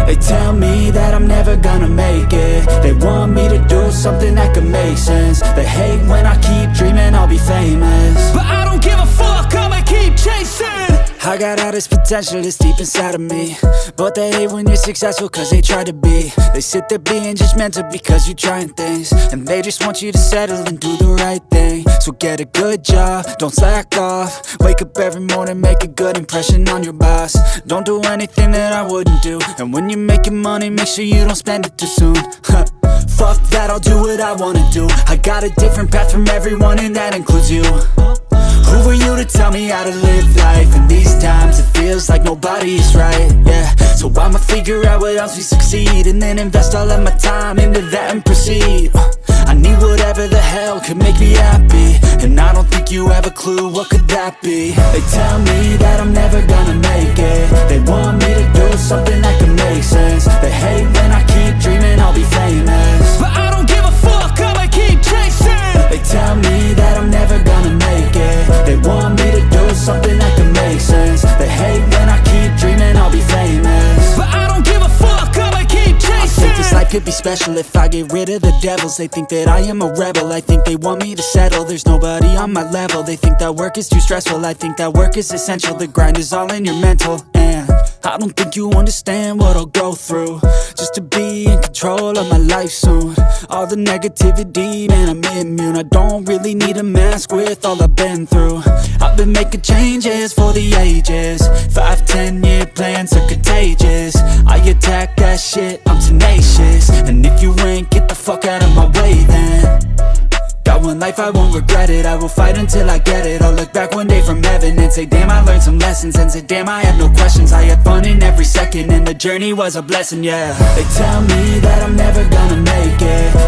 They tell me that I'm never gonna make it. They want me to do something that could make sense. They hate when I keep dreaming I'll be famous, but I don't give a fuck, I'ma keep chasing. I got all this potential that's deep inside of me, but they hate when you're successful cause they try to be. They sit there being judgmental because you're trying things, and they just want you to settle and do the right thing. So get a good job, don't slack off. Wake up every morning, make a good impression on your boss. Don't do anything that I wouldn't do, and when you're making money, make sure you don't spend it too soon. Fuck that, I'll do what I wanna do. I got a different path from everyone, and that includes you. Who are you to tell me how to live life? In these times it feels like nobody is right, yeah. So I'ma figure out what else we succeed, and then invest all of my time into that and proceed. I need whatever the hell could make me happy, and I don't think you have a clue what could that be. They tell me that I'm never gonna make it. They want me to do something that can make sense. They hate when I keep dreaming I'll be famous, but I don't give a fuck, I'ma keep chasing. They tell me that I'm never gonna make it. They want me to do something that can make sense. They hate when I keep dreaming I'll be famous, but I don't give a fuck, I'ma keep chasing. I think this life could be special if I get rid of the devils. They think that I am a rebel, I think they want me to settle. There's nobody on my level. They think that work is too stressful, I think that work is essential. The grind is all in your mental, and I don't think you understand what I'll go through just to be in control of my life soon. All the negativity, man, I'm immune. I don't really need a mask with all I've been through. I've been making changes for the ages. 5-10 year plans are contagious. I attack that shit, I'm tenacious. And if you ain't, get the fuck out of my way then. Got one life, I won't regret it. I will fight until I get it. I'll look back one day from heaven and say, damn, I learned some lessons. And say, damn, I had no questions. I had fun in every second, and the journey was a blessing, yeah. They tell me that I'm never gonna make it.